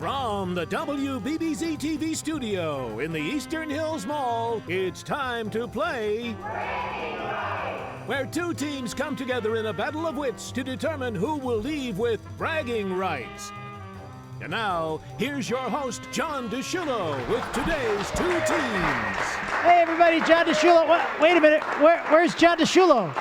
From the WBBZ-TV studio in the Eastern Hills Mall, it's time to play where two teams come together in a battle of wits to determine who will leave with bragging rights. And now, here's your host, John DeShullo, with today's two teams. Hey, everybody, John DeShullo. Wait a minute. Where's John DeShullo?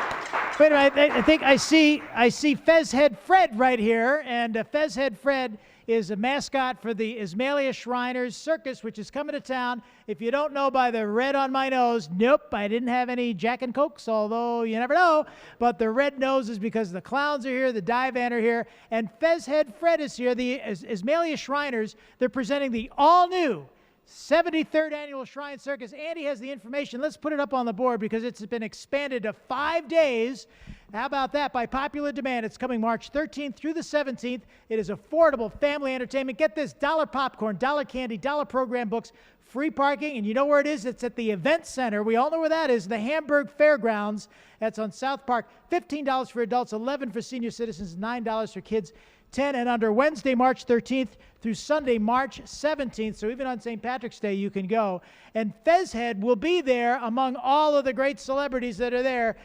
Wait a minute. I think I see Fez Head Fred right here, and Fez Head Fred is a mascot for the Ismailia Shriners Circus, which is coming to town. If you don't know by the red on my nose, nope, I didn't have any Jack and Cokes, although you never know. But the red nose is because the clowns are here, the dive band are here, and Fez Head Fred is here. The Ismailia Shriners, they're presenting the all-new 73rd Annual Shrine Circus. Andy has the information. Let's put it up on the board because it's been expanded to 5 days. How about that? By popular demand, it's coming March 13th through the 17th. It is affordable family entertainment. Get this, $1 popcorn, $1 candy, $1 program books, free parking, and you know where it is? It's at the Event Center. We all know where that is, the Hamburg Fairgrounds. That's on South Park. $15 for adults, $11 for senior citizens, $9 for kids 10 and under. Wednesday, March 13th through Sunday, March 17th. So even on St. Patrick's Day, you can go. And Fez Head will be there among all of the great celebrities that are there.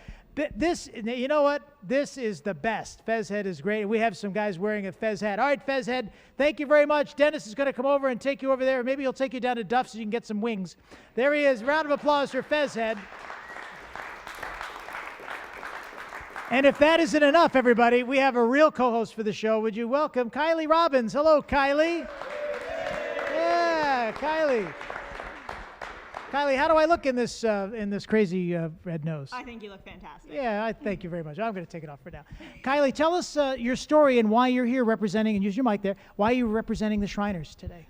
This, you know what? This is the best. Fez Head is great. We have some guys wearing a Fez hat. All right, Fez Head, thank you very much. Dennis is going to come over and take you over there. Maybe he'll take you down to Duff so you can get some wings. There he is. Round of applause for Fez Head. And if that isn't enough, everybody, we have a real co-host for the show. Would you welcome Kylie Robbins? Hello, Kylie. Yeah, Kylie. Kylie, how do I look in this crazy red nose? I think you look fantastic. Yeah, I thank you very much. I'm going to take it off for now. Kylie, tell us your story and why you're here representing, and use your mic there, why you're representing the Shriners today.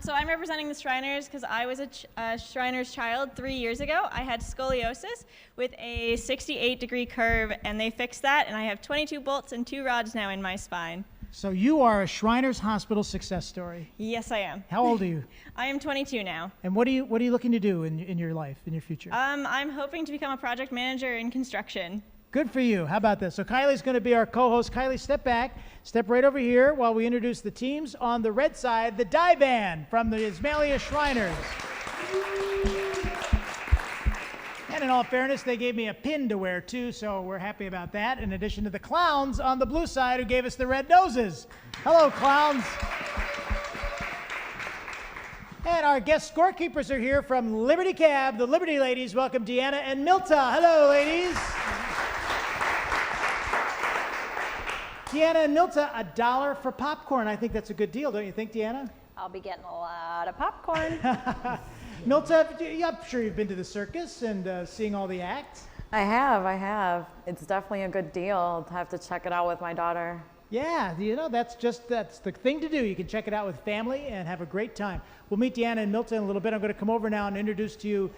So I'm representing the Shriners because I was a Shriners child 3 years ago. I had scoliosis with a 68-degree curve, and they fixed that, and I have 22 bolts and 2 rods now in my spine. So you are a Shriners Hospital success story. Yes, I am. How old are you? I am 22 now. And what are you looking to do in your life, in your future? I'm hoping to become a project manager in construction. Good for you. How about this? So Kylie's going to be our co-host. Kylie, step back. Step right over here while we introduce the teams. On the red side, the dive band from the Ismailia Shriners. And in all fairness, they gave me a pin to wear too, so we're happy about that. In addition to the clowns on the blue side who gave us the red noses. Hello, clowns. And our guest scorekeepers are here from Liberty Cab, the Liberty ladies. Welcome Deanna and Milta. Hello, ladies. Deanna and Milta, $1 for popcorn. I think that's a good deal, don't you think, Deanna? I'll be getting a lot of popcorn. Milta, I'm sure you've been to the circus and seeing all the acts. I have. It's definitely a good deal. I'll have to check it out with my daughter. Yeah, you know, that's the thing to do. You can check it out with family and have a great time. We'll meet Deanna and Milta in a little bit. I'm going to come over now and introduce to you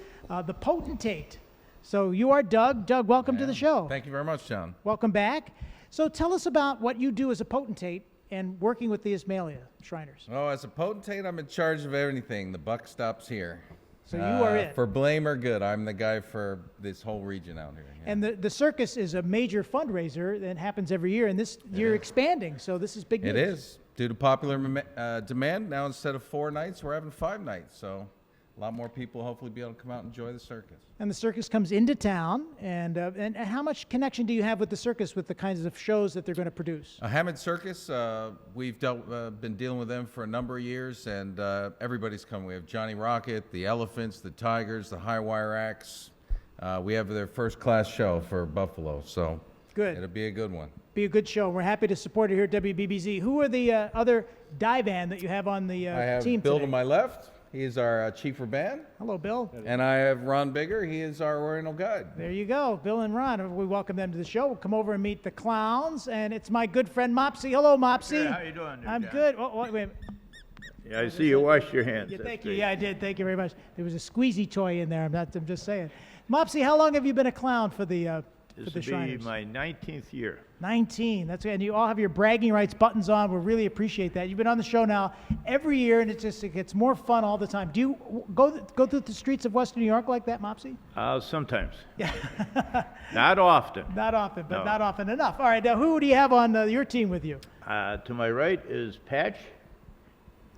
the potentate. So you are Doug. Doug, welcome to the show. Thank you very much, John. Welcome back. So tell us about what you do as a potentate and working with the Ismailia Shriners. Oh, as a potentate, I'm in charge of everything. The buck stops here. So you are it. For blame or good, I'm the guy for this whole region out here. Yeah. And the circus is a major fundraiser that happens every year, and this year expanding, so this is big news. It is. Due to popular demand, now instead of 4 nights, we're having 5 nights. So a lot more people hopefully be able to come out and enjoy the circus. And the circus comes into town, and how much connection do you have with the circus with the kinds of shows that they're going to produce? Hammond Circus, we've been dealing with them for a number of years, and everybody's coming. We have Johnny Rocket, the Elephants, the Tigers, the High Wire Acts. We have their first-class show for Buffalo, so good. It'll be a good one. Be a good show. We're happy to support it here at WBBZ. Who are the other dive band that you have on the I have team Bill today? to my left. He is our chief for band. Hello, Bill. And I have Ron Bigger. He is our Oriental guide. There you go, Bill and Ron. We welcome them to the show. We'll come over and meet the clowns, and it's my good friend Mopsy. Hello, Mopsy. Yeah, how you doing? I'm John? good. Oh, wait a minute. Yeah, I see you washed your hands. Yeah, That's thank you. great. Yeah, I did. Thank you very much. There was a squeezy toy in there. I'm just saying. Mopsy, how long have you been a clown for the This the will be Shriners? my 19th year. 19. That's good. And you all have your bragging rights buttons on. We really appreciate that. You've been on the show now every year, and it gets more fun all the time. Do you go through the streets of Western New York like that, Mopsy? Sometimes. Yeah. Not often. Not often, but No. not often enough. All right, now who do you have on your team with you? To my right is Patch.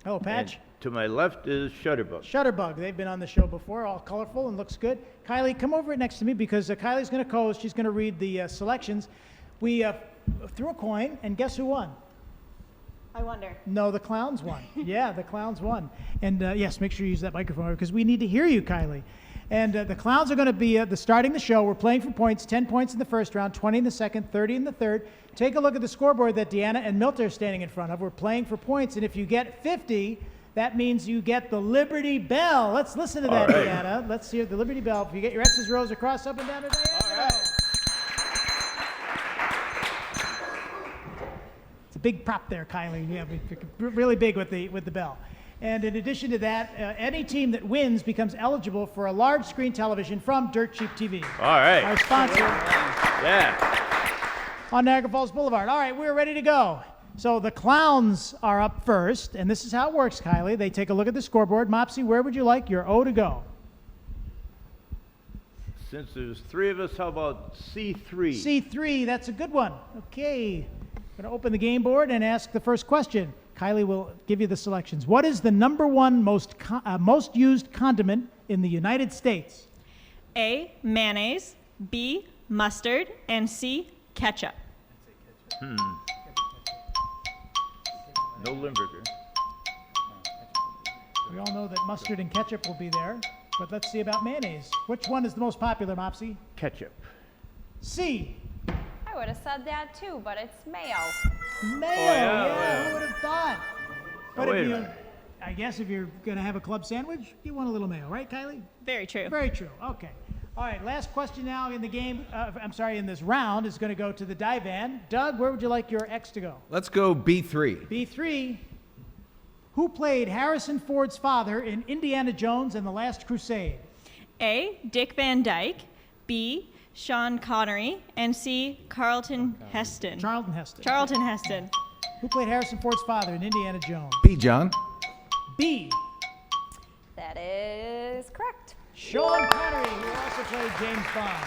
Hello, Patch. And to my left is Shutterbug. Shutterbug. They've been on the show before, all colorful and looks good. Kylie, come over next to me because Kylie's going to co-host. She's going to read the selections. We threw a coin, and guess who won? I wonder. No, the clowns won. Yeah, the clowns won. And yes, make sure you use that microphone because we need to hear you, Kylie. And the clowns are going to be starting the show. We're playing for points, 10 points in the first round, 20 in the second, 30 in the third. Take a look at the scoreboard that Deanna and Milt are standing in front of. We're playing for points, and if you get 50, that means you get the Liberty Bell. Let's listen to that, right. Deanna. Let's hear the Liberty Bell. If you get your X's, rows across, up and down today. All right. It's a big prop there, Kylie. Yeah, really big with the bell. And in addition to that, any team that wins becomes eligible for a large screen television from Dirt Cheap TV. All right. Our sponsor Yeah. on Niagara Falls Boulevard. All right, we're ready to go. So the clowns are up first, and this is how it works, Kylie. They take a look at the scoreboard. Mopsy, where would you like your O to go? Since there's 3 of us, how about C3? C3, that's a good one. Okay, I'm going to open the game board and ask the first question. Kylie will give you the selections. What is the number one most used condiment in the United States? A, mayonnaise, B, mustard, and C, ketchup. No Limburger. We all know that mustard and ketchup will be there, but let's see about mayonnaise. Which one is the most popular, Mopsy? Ketchup. C. I would have said that too, but it's mayo. Mayo, yeah. who would have thought? But wait if a you, minute. I guess if you're going to have a club sandwich, you want a little mayo, right, Kylie? Very true. Very true. Okay. All right, last question now in the game, in this round is going to go to the divan. Doug, where would you like your X to go? Let's go B3. B3. Who played Harrison Ford's father in Indiana Jones and the Last Crusade? A, Dick Van Dyke, B, Sean Connery, and C, Charlton Heston. Charlton Heston. Charlton Heston. Who played Harrison Ford's father in Indiana Jones? B, John. B. That is correct. Sean Connery, who also played James Bond.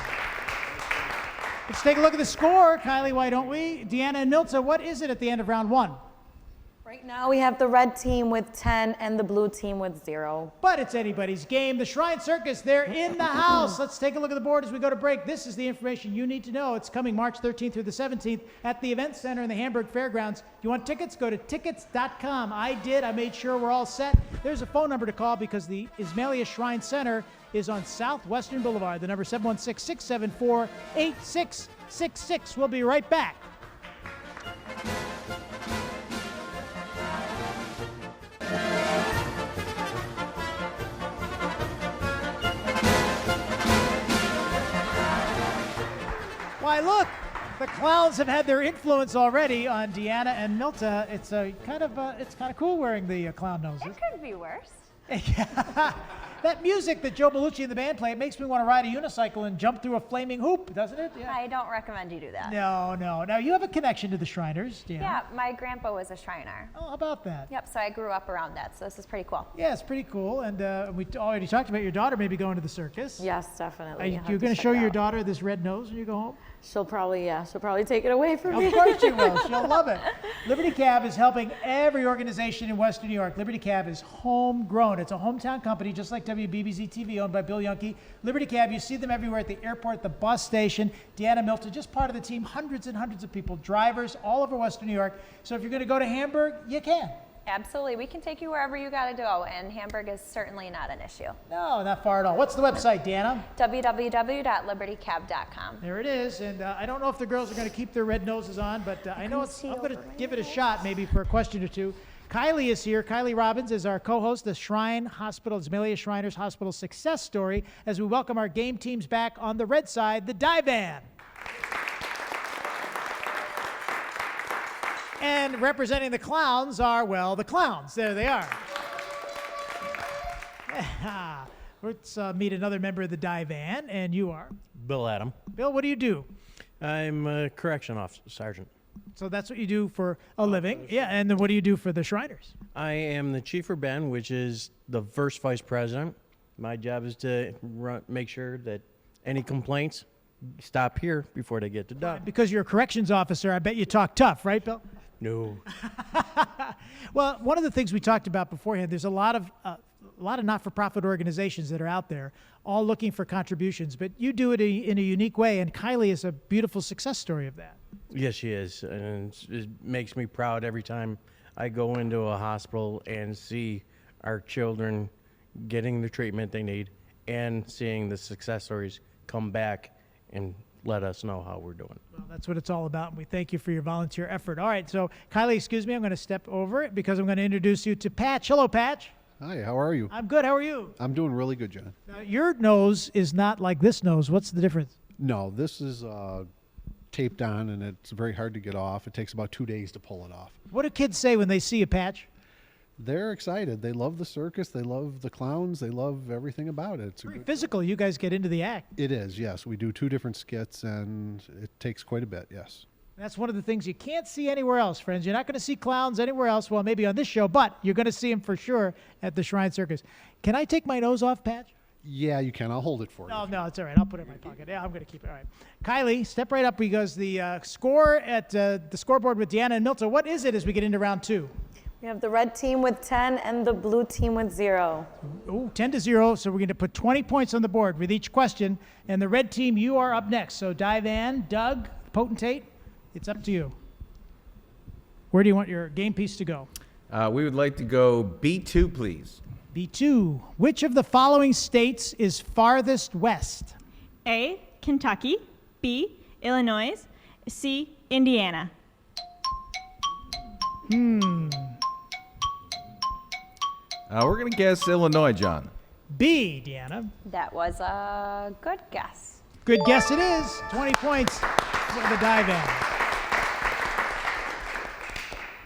Let's take a look at the score. Kylie, why don't we? Deanna and Milta, what is it at the end of round 1? Right now we have the red team with 10 and the blue team with 0. But it's anybody's game. The Shrine Circus, they're in the house. Let's take a look at the board as we go to break. This is the information you need to know. It's coming March 13th through the 17th at the Event Center in the Hamburg Fairgrounds. If you want tickets, go to tickets.com. I did. I made sure we're all set. There's a phone number to call because the Ismailia Shrine Center is on Southwestern Boulevard. The number 716-674-8666. We'll be right back. Why, look, the clowns have had their influence already on Deanna and Milta. It's kind of cool wearing the clown noses. It could be worse. That music that Joe Bellucci and the band play, it makes me want to ride a unicycle and jump through a flaming hoop, doesn't it? Yeah. I don't recommend you do that. No. Now, you have a connection to the Shriners, Deanna. Yeah, my grandpa was a Shriner. Oh, how about that? Yep, so I grew up around that, so this is pretty cool. Yeah, it's pretty cool. And we already talked about your daughter maybe going to the circus. Yes, definitely. You're going to show your daughter this red nose when you go home? She'll probably take it away from me. Of course she will. She'll love it. Liberty Cab is helping every organization in Western New York. Liberty Cab is homegrown. It's a hometown company, just like WBBZ-TV, owned by Bill Yunke. Liberty Cab, you see them everywhere at the airport, the bus station. Deanna Milton, just part of the team, hundreds and hundreds of people, drivers all over Western New York. So if you're going to go to Hamburg, you can. Absolutely. We can take you wherever you got to go, and Hamburg is certainly not an issue. No, not far at all. What's the website, Deanna? www.libertycab.com. There it is. And I don't know if the girls are going to keep their red noses on, but I know I'm going to give it a shot maybe for a question or two. Kylie is here. Kylie Robbins is our co-host, the Shrine Hospital, Ismailia Shriners Hospital success story, as we welcome our game teams back on the red side, the Divan. And representing the clowns are, well, the clowns. There they are. Let's meet another member of the Divan, and you are? Bill Adam. Bill, what do you do? I'm a correction officer, sergeant. So that's what you do for a living. Yeah, and then what do you do for the Shriners? I am the chief for Ben, which is the first vice president. My job is to make sure that any complaints stop here before they get to Doug. Because you're a corrections officer, I bet you talk tough, right, Bill? No. Well, one of the things we talked about beforehand, there's a lot of not-for-profit organizations that are out there, all looking for contributions, but you do it in a unique way, and Kylie is a beautiful success story of that. Yes, she is, and it makes me proud every time I go into a hospital and see our children getting the treatment they need and seeing the success stories come back and let us know how we're doing. Well, that's what it's all about, and we thank you for your volunteer effort. All right, so Kylie, excuse me, I'm going to step over it because I'm going to introduce you to Patch. Hello, Patch. Hi, how are you? I'm good. How are you? I'm doing really good, John. Now, your nose is not like this nose. What's the difference? No, this is taped on, and it's very hard to get off. It takes about 2 days to pull it off. What do kids say when they see a Patch? They're excited. They love the circus. They love the clowns. They love everything about it. It's Very physical. You guys get into the act. It is, yes. We do 2 different skits, and it takes quite a bit, yes. That's one of the things you can't see anywhere else, friends. You're not going to see clowns anywhere else. Well, maybe on this show, but you're going to see them for sure at the Shrine Circus. Can I take my nose off, Patch? Yeah, you can. I'll hold it for you. No, it's all right. I'll put it in my pocket. Yeah, I'm going to keep it. All right. Kylie, step right up because the score at the scoreboard with Deanna and Milton, what is it as we get into round 2? We have the red team with 10 and the blue team with 0. Ooh, 10-0, so we're going to put 20 points on the board with each question. And the red team, you are up next. So Divan, Doug, Potentate, it's up to you. Where do you want your game piece to go? We would like to go B2, please. B2, which of the following states is farthest west? A, Kentucky. B, Illinois. C, Indiana. We're going to guess Illinois, John. B, Deanna. That was a good guess. Good guess it is. 20 points for the Divan.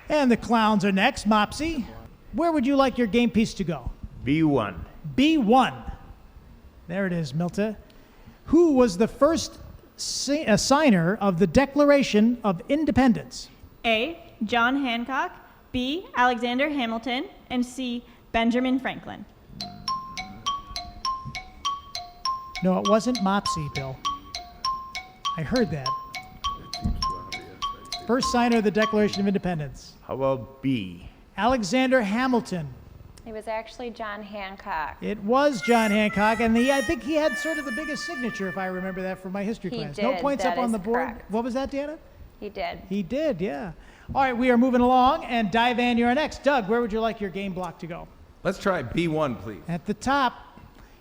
And the clowns are next. Mopsy, where would you like your game piece to go? B1. B1. There it is, Milta. Who was the first signer of the Declaration of Independence? A, John Hancock. B, Alexander Hamilton. And C, Benjamin Franklin. No, it wasn't Mopsy, Bill. I heard that. First signer of the Declaration of Independence. How about B? Alexander Hamilton. It was actually John Hancock. It was John Hancock, and I think he had sort of the biggest signature, if I remember that from my history He class. No did, points that up on is the board. correct. What was that, Deanna? He did. He did, yeah. All right, we are moving along, and Divan, you're next. Doug, where would you like your game block to go? Let's try B1, please. At the top,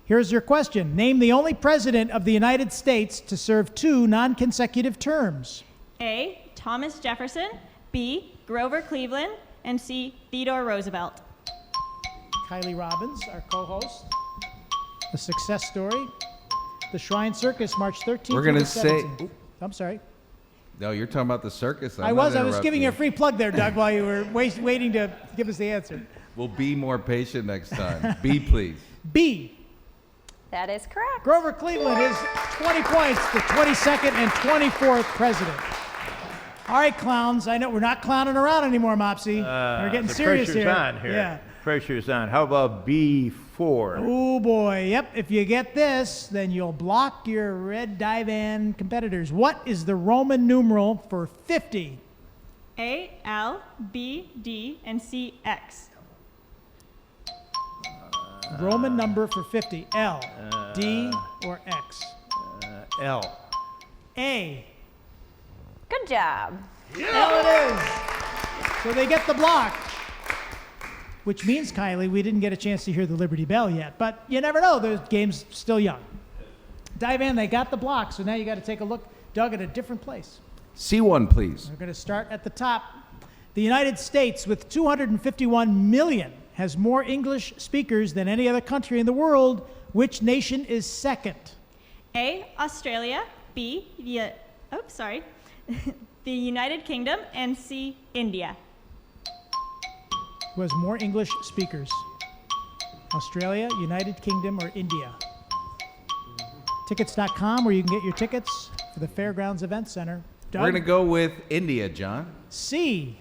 here's your question. Name the only president of the United States to serve 2 non-consecutive terms. A, Thomas Jefferson. B, Grover Cleveland. And C, Theodore Roosevelt. Kylie Robbins, our co-host. The success story. The Shrine Circus, March 13th. We're gonna through the 17th. say- I'm sorry. No, you're talking about the circus. I was giving you a free plug there, Doug, while you were waiting to give us the answer. We'll be more patient next time. B, please. B. That is correct. Grover Cleveland is 20 points, the 22nd and 24th president. All right, clowns. I know we're not clowning around anymore, Mopsy. We're getting The serious pressure's here. on here. Yeah. Pressure's on. How about B4? Oh boy. Yep. If you get this, then you'll block your red Divan competitors. What is the Roman numeral for 50? A, L, B, D, and C, X. Roman number for 50. L, D, or X? L. A. Good job. L it is. So they get the block. Which means, Kylie, we didn't get a chance to hear the Liberty Bell yet. But you never know. The game's still young. Divan, they got the block. So now you got to take a look, Doug, at a different place. C1, please. We're going to start at the top. The United States, with 251 million, has more English speakers than any other country in the world. Which nation is second? A, Australia. B, the United Kingdom. And C, India. Who has more English speakers? Australia, United Kingdom, or India? Tickets.com, where you can get your tickets for the Fairgrounds Event Center. Doug? We're going to go with India, John. C.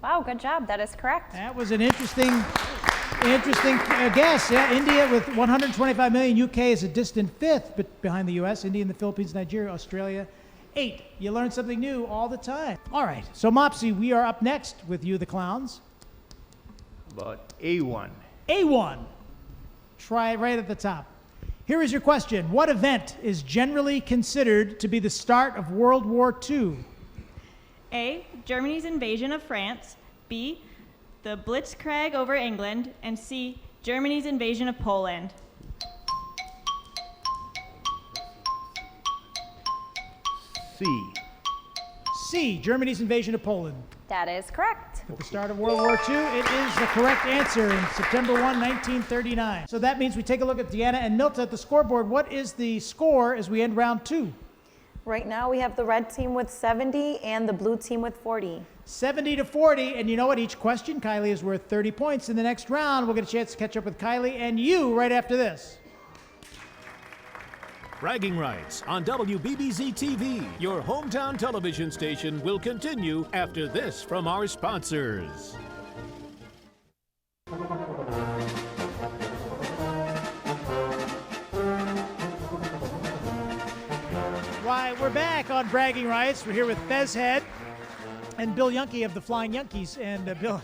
Wow, good job. That is correct. That was an interesting guess. Yeah, India with 125 million. UK is a distant fifth, but behind the U.S. India and the Philippines, Nigeria, Australia, 8. You learn something new all the time. All right, so Mopsy, we are up next with you, the clowns. About A1. A1. Try it right at the top. Here is your question. What event is generally considered to be the start of World War II? A, Germany's invasion of France. B, the Blitzkrieg over England. And C, Germany's invasion of Poland. C. C, Germany's invasion of Poland. That is correct. At the start of World War II, it is the correct answer in September 1, 1939. So that means we take a look at Deanna and Milta at the scoreboard. What is the score as we end round 2? Right now we have the red team with 70 and the blue team with 40. 70 to 40, and you know what? Each question, Kylie, is worth 30 points. In the next round, we'll get a chance to catch up with Kylie and you right after this. Bragging Rights on WBBZ-TV, your hometown television station, will continue after this from our sponsors. Right, we're back on Bragging Rights. We're here with Fez Head and Bill Yunke of the Flying Yankees, and Bill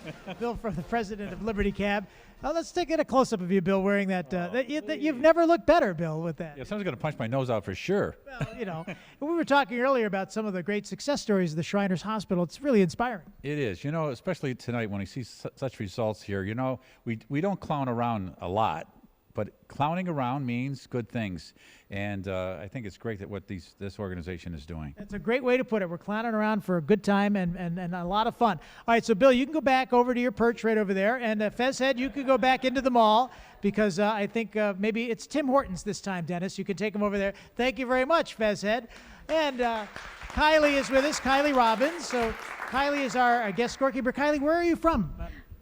from the president of Liberty Cab. Let's take a close-up of you, Bill, wearing that. You've never looked better, Bill, with that. Yeah, someone's going to punch my nose out for sure. Well, you know, we were talking earlier about some of the great success stories of the Shriners Hospital. It's really inspiring. It is. You know, especially tonight when we see such results here, you know, we don't clown around a lot, but clowning around means good things. And I think it's great that what this organization is doing. That's a great way to put it. We're clowning around for a good time and a lot of fun. All right, so Bill, you can go back over to your perch right over there. And Fez Head, you could go back into the mall because I think maybe it's Tim Hortons this time, Dennis. You can take him over there. Thank you very much, Fez Head. And Kylie is with us, Kylie Robbins. So Kylie is our guest scorekeeper. Kylie, where are you from?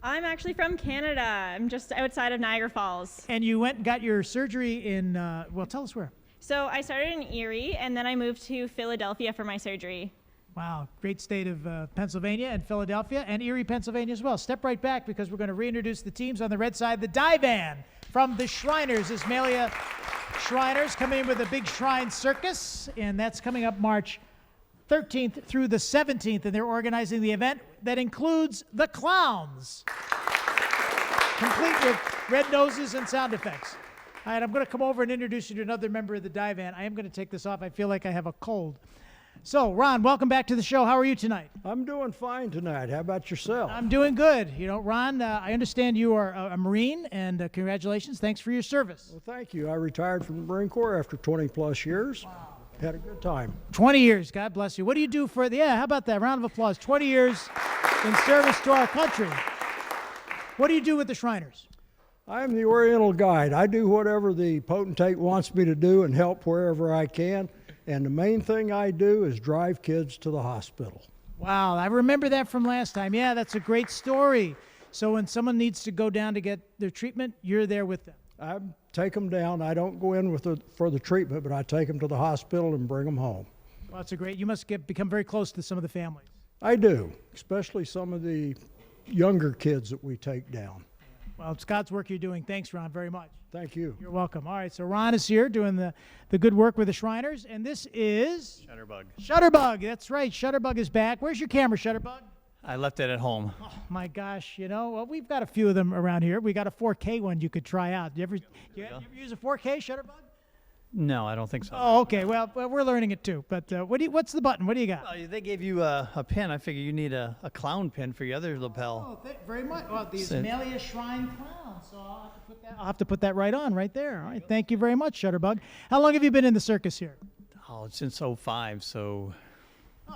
I'm actually from Canada. I'm just outside of Niagara Falls. And you went and got your surgery in, well, tell us where. So I started in Erie, and then I moved to Philadelphia for my surgery. Wow, great state of Pennsylvania and Philadelphia and Erie, Pennsylvania as well. Step right back because we're going to reintroduce the teams on the red side. The Divan from the Shriners, Ismailia Shriners, coming in with a big Shrine Circus, and that's coming up March 13th through the 17th, and they're organizing the event that includes the clowns, complete with red noses and sound effects. All right, I'm going to come over and introduce you to another member of the Divan. I am going to take this off. I feel like I have a cold. So, Ron, welcome back to the show. How are you tonight? I'm doing fine tonight. How about yourself? I'm doing good. You know, Ron, I understand you are a Marine, and congratulations. Thanks for your service. Well, thank you. I retired from the Marine Corps after 20-plus years. Wow. Had a good time. 20 years. God bless you. What do you do for yeah, how about that? Round of applause. 20 years in service to our country. What do you do with the Shriners? I am the Oriental Guide. I do whatever the potentate wants me to do and help wherever I can. And the main thing I do is drive kids to the hospital. Wow, I remember that from last time. Yeah, that's a great story. So when someone needs to go down to get their treatment, you're there with them. I take them down. I don't go in for the treatment, but I take them to the hospital and bring them home. Well, that's great. You must become very close to some of the families. I do, especially some of the younger kids that we take down. Well, it's God's work you're doing. Thanks, Ron, very much. Thank you. You're welcome. All right, so Ron is here doing the good work with the Shriners, and this is... Shutterbug. Shutterbug, that's right. Shutterbug is back. Where's your camera, Shutterbug? I left it at home. Oh, my gosh, you know, well, we've got a few of them around here. We got a 4K one you could try out. You ever use a 4K Shutterbug? No, I don't think so. Oh, okay. Well, we're learning it too. But what's the button? What do you got? Well, they gave you a pin. I figure you need a clown pin for your other lapel. Oh, very much. Well, the Ismailia Shrine Clown. So I'll have to put that right on right there. All right. Thank you very much, Shutterbug. How long have you been in the circus here? Oh, since 05, so...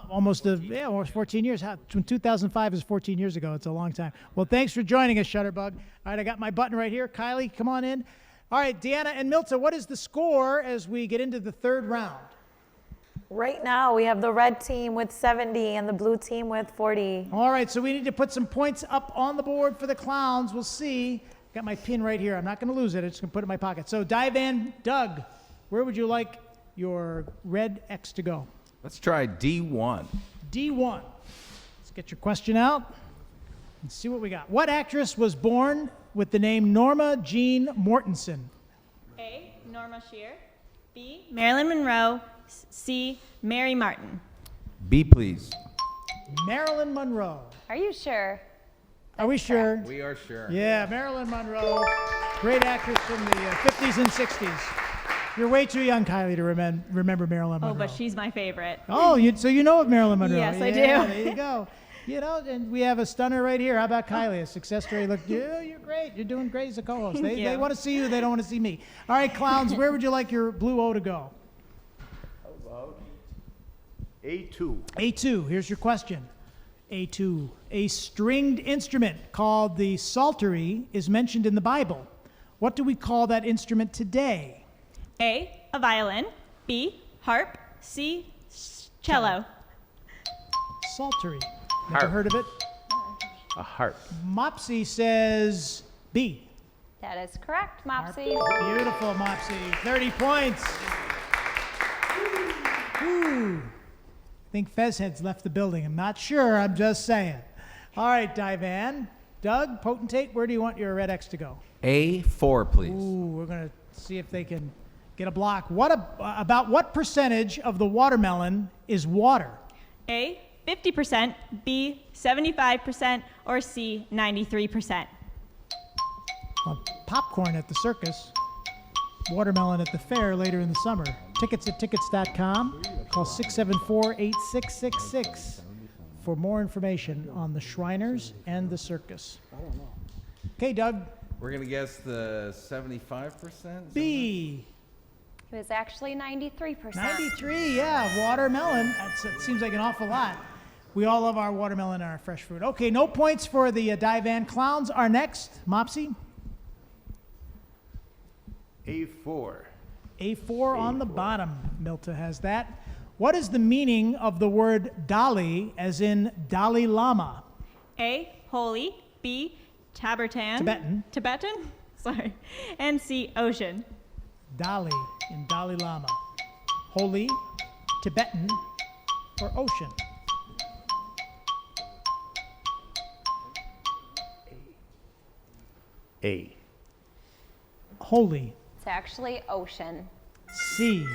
almost 14 years. When 2005 is 14 years ago. It's a long time. Well, thanks for joining us, Shutterbug. All right, I got my button right here. Kylie, come on in. All right, Deanna and Milta, what is the score as we get into the third round? Right now, we have the red team with 70 and the blue team with 40. All right, so we need to put some points up on the board for the clowns. We'll see. Got my pin right here. I'm not going to lose it. I'm just going to put it in my pocket. So, Divan Doug, where would you like your red X to go? Let's try D1. D1. Let's get your question out and see what we got. What actress was born with the name Norma Jean Mortensen? A, Norma Shear. B, Marilyn Monroe. C. Mary Martin. B, please. Marilyn Monroe. Are you sure? Are we sure? We are sure. Yeah, Marilyn Monroe, great actress from the 50s and 60s. You're way too young, Kylie, to remember Marilyn Monroe. Oh, but she's my favorite. Oh, so you know of Marilyn Monroe? Yes, I do. There you go. You know, and we have a stunner right here. How about Kylie? A success story. Look, you're great. You're doing great as a co-host. They want to see you. They don't want to see me. All right, clowns, where would you like your blue O to go? How about A2? A2, here's your question. A2, a stringed instrument called the psaltery is mentioned in the Bible. What do we call that instrument today? A. A violin. B. Harp. C. Cello. Psaltery. Never heard of it? A harp. Mopsy says B. That is correct, Mopsy. Beautiful, Mopsy. 30 points. Ooh. I think Fezhead's left the building. I'm not sure. I'm just saying. All right, Divan. Doug, Potentate, where do you want your red X to go? A4, please. Ooh, we're going to see if they can get a block. About what percentage of the watermelon is water? A. 50%. B. 75%. Or C. 93%. Well, popcorn at the circus. Watermelon at the fair later in the summer. Tickets at tickets.com. Call 674-8666 for more information on the Shriners and the circus. Okay, Doug. We're going to guess the 75%? B. It was actually 93%. 93, yeah, watermelon. It seems like an awful lot. We all love our watermelon and our fresh fruit. Okay, no points for the Divan clowns. Our next, Mopsy. A4. A4 on the bottom. Milta has that. What is the meaning of the word Dali, as in Dalai Lama? A. Holy. B. Tibetan. Sorry. And C. Ocean. Dali in Dalai Lama. Holy, Tibetan, or ocean? A. Holy. It's actually ocean. C,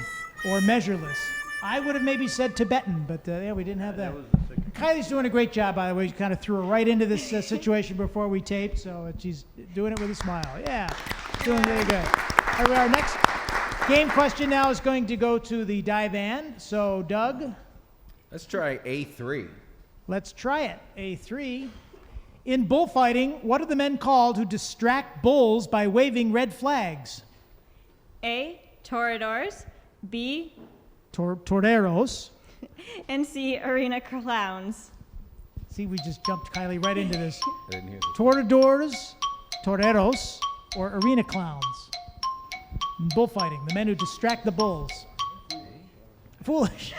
or measureless. I would have maybe said Tibetan, but yeah, we didn't have that. Kylie's doing a great job, by the way. She kind of threw her right into this situation before we taped, so she's doing it with a smile. Yeah, doing really good. All right, our next game question now is going to go to the Divan. So, Doug? Let's try A3. Let's try it. A3. In bullfighting, what are the men called who distract bulls by waving red flags? A. Toreadors. B. Toreros. And C. Arena clowns. See, we just jumped Kylie right into this. I didn't hear this. Toreadors, toreros, or arena clowns. In bullfighting, the men who distract the bulls. Foolish.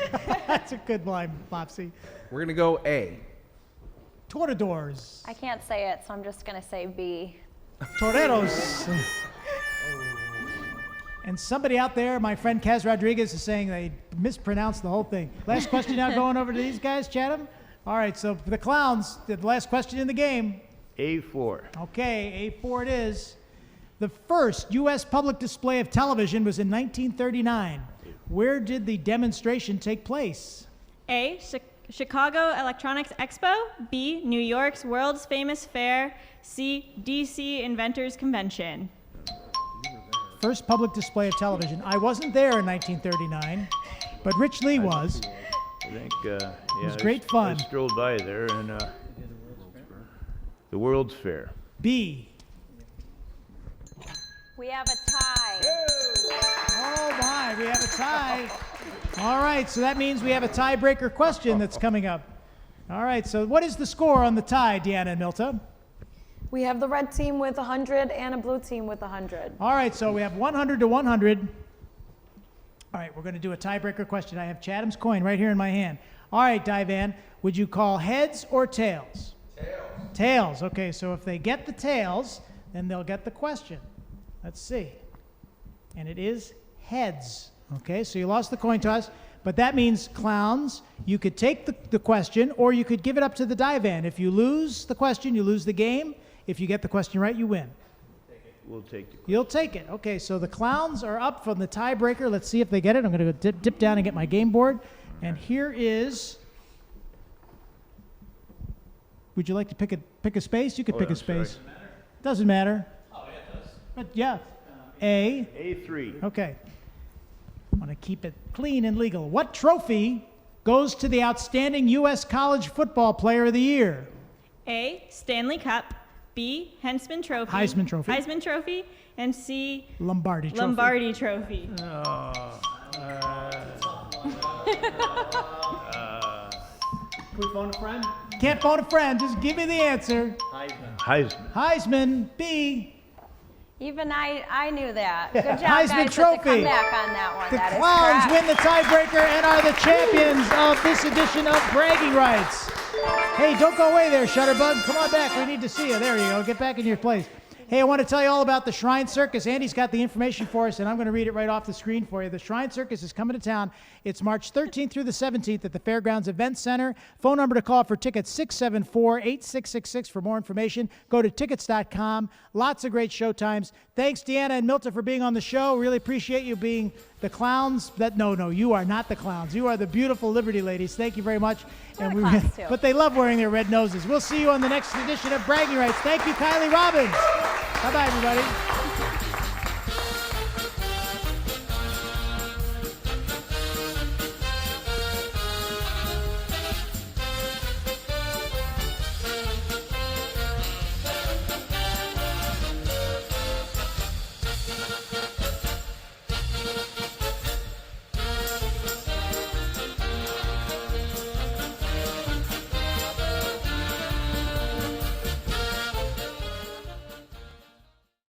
That's a good line, Mopsy. We're going to go A. Toreadors. I can't say it, so I'm just going to say B. Toreros. And somebody out there, my friend Kaz Rodriguez, is saying they mispronounced the whole thing. Last question now going over to these guys, Chatham. All right, so for the clowns, the last question in the game. A4. Okay, A4 it is. The first U.S. public display of television was in 1939. Where did the demonstration take place? A. Chicago Electronics Expo. B. New York's World's Famous Fair. C. D.C. Inventors Convention. First public display of television. I wasn't there in 1939, but Rich Lee was. I think, It was great fun. I strolled by there and the World's Fair. B. We have a tie. Oh my, we have a tie. All right, so that means we have a tiebreaker question that's coming up. All right, so what is the score on the tie, Deanna and Milta? We have the red team with 100 and a blue team with 100. All right, so we have 100 to 100. All right, we're going to do a tiebreaker question. I have Chatham's coin right here in my hand. All right, Divan, would you call heads or tails? Tails. Tails. Okay, so if they get the tails, then they'll get the question. Let's see. And it is heads. Okay, so you lost the coin toss, but that means, clowns, you could take the question or you could give it up to the Divan. If you lose the question, you lose the game. If you get the question right, you win. We'll take the You'll take it. Okay, so the Clowns are up from the tiebreaker. Let's see if they get it. I'm going to go dip down and get my game board. And here is. Would you like to pick a space? You could pick a space. Doesn't matter. Oh, yeah, it does. But yeah. A3. Okay. I want to keep it clean and legal. What trophy goes to the outstanding U.S. college football player of the year? A, Stanley Cup. B, Heisman Trophy. Heisman Trophy. And C, Lombardi Trophy. Lombardi Trophy. Can we phone a friend? Can't phone a friend. Just give me the answer. Heisman. B. Even I knew that. Good job, Heisman guys, with Trophy. the comeback on that one. The That is Clowns correct. win the tiebreaker and are the champions of this edition of Bragging Rights. Hey, don't go away there, Shutterbug. Come on back. We need to see you. There you go. Get back in your place. Hey, I want to tell you all about the Shrine Circus. Andy's got the information for us, and I'm going to read it right off the screen for you. The Shrine Circus is coming to town. It's March 13th through the 17th at the Fairgrounds Event Center. Phone number to call for tickets, 674-8666 for more information. Go to tickets.com. Lots of great showtimes. Thanks, Deanna and Milton, for being on the show. Really appreciate you being the clowns. No, you are not the clowns. You are the beautiful Liberty ladies. Thank you very much. We're the clowns, too. But they love wearing their red noses. We'll see you on the next edition of Bragging Rights. Thank you, Kylie Robbins. Bye-bye, everybody.